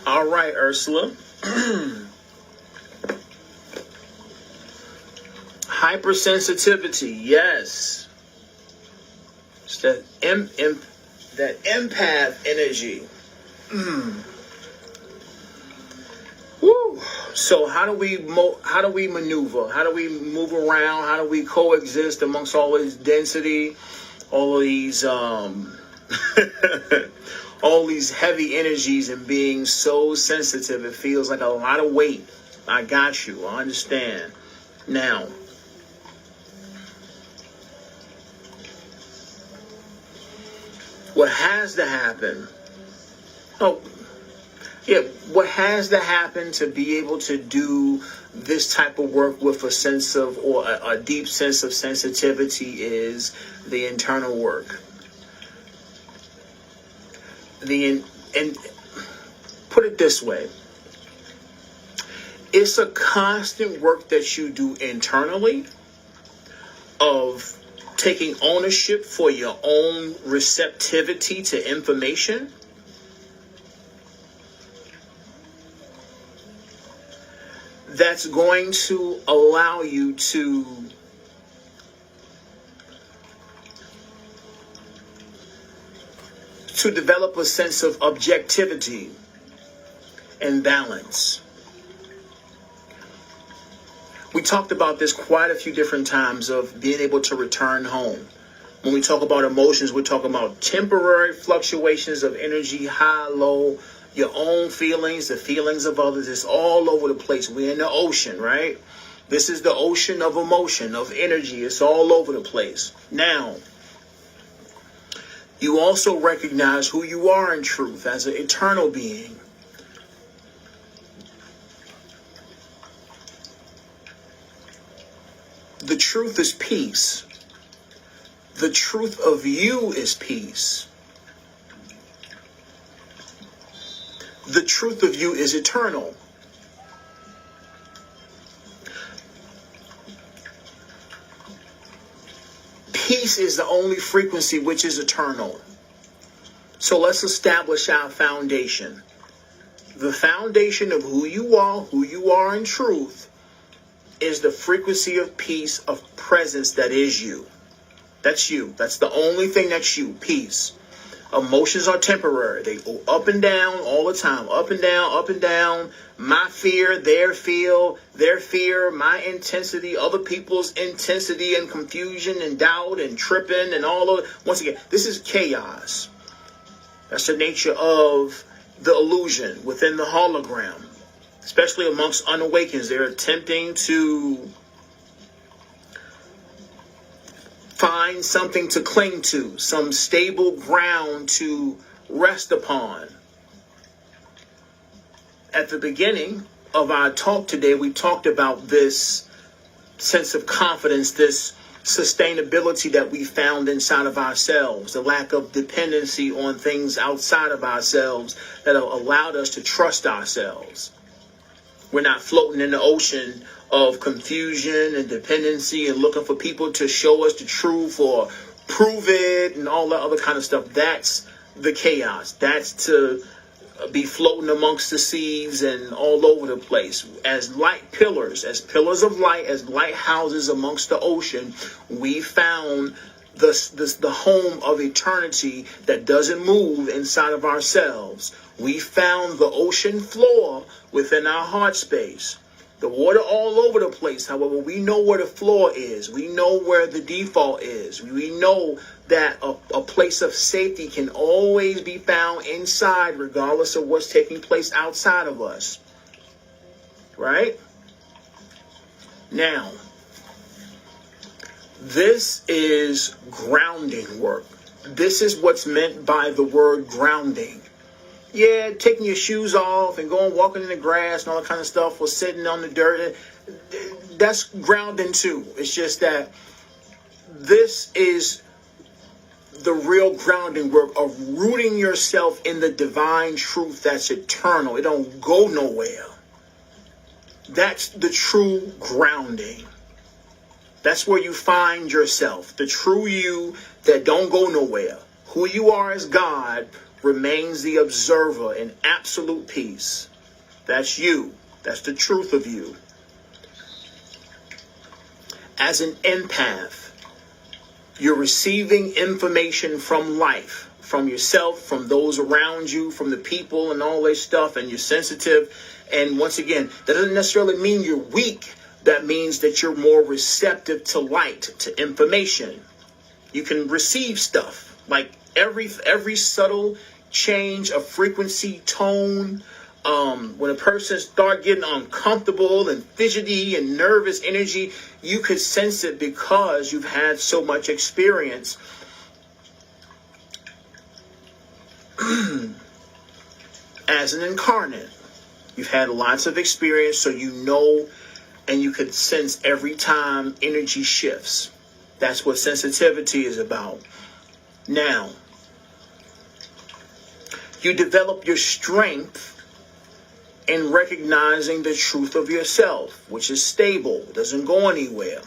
All right, Ursula. Hypersensitivity, yes. It's that that empath energy. Woo. So how do we maneuver? How do we move around? How do we coexist amongst all this density, all of these all these heavy energies, and being so sensitive? It feels like a lot of weight. I got you. I understand. Now, what has to happen? What has to happen to be able to do this type of work with a sense of, or a deep sense of sensitivity, is the internal work. And put it this way, it's a constant work that you do internally of taking ownership for your own receptivity to information. That's going to allow you to develop a sense of objectivity and balance. We talked about this quite a few different times, of being able to return home. When we talk about emotions, we're talking about temporary fluctuations of energy, high, low, your own feelings, the feelings of others. It's all over the place. We're in the ocean, right? This is the ocean of emotion, of energy. It's all over the place. Now, you also recognize who you are in truth as an eternal being. The truth is peace. The truth of you is peace. The truth of you is eternal. Peace is the only frequency which is eternal. So let's establish our foundation. The foundation of who you are in truth, is the frequency of peace, of presence that is you. That's you. That's the only thing that's you. Peace. Emotions are temporary. They go up and down all the time. Up and down, up and down. My fear, their fear, my intensity, other people's intensity and confusion and doubt and tripping and all of it. Once again, this is chaos. That's the nature of the illusion within the hologram. Especially amongst unawakens, they're attempting to find something to cling to, some stable ground to rest upon. At the beginning of our talk today, we talked about this sense of confidence, this sustainability that we found inside of ourselves, the lack of dependency on things outside of ourselves that have allowed us to trust ourselves. We're not floating in the ocean of confusion and dependency and looking for people to show us the truth or prove it and all that other kind of stuff. That's the chaos. That's to be floating amongst the seas and all over the place. As light pillars, as pillars of light, as lighthouses amongst the ocean, we found the home of eternity that doesn't move inside of ourselves. We found the ocean floor within our heart space. The water all over the place. However, we know where the floor is. We know where the default is. We know that a place of safety can always be found inside, regardless of what's taking place outside of us. Right? Now, this is grounding work. This is what's meant by the word grounding. Yeah, taking your shoes off and going walking in the grass and all that kind of stuff, or sitting on the dirt, that's grounding too. It's just that this is the real grounding work of rooting yourself in the divine truth that's eternal. It don't go nowhere. That's the true grounding. That's where you find yourself, the true you that don't go nowhere. Who you are as God, remains the observer in absolute peace. That's you. That's the truth of you. As an empath, you're receiving information from life, from yourself, from those around you, from the people and all this stuff, and you're sensitive. And once again, that doesn't necessarily mean you're weak. That means that you're more receptive to light, to information. You can receive stuff like every subtle change of frequency, tone. When a person start getting uncomfortable and fidgety and nervous energy, you could sense it because you've had so much experience. As an incarnate, you've had lots of experience, so you know, and you could sense every time energy shifts. That's what sensitivity is about. Now, you develop your strength in recognizing the truth of yourself, which is stable, doesn't go anywhere.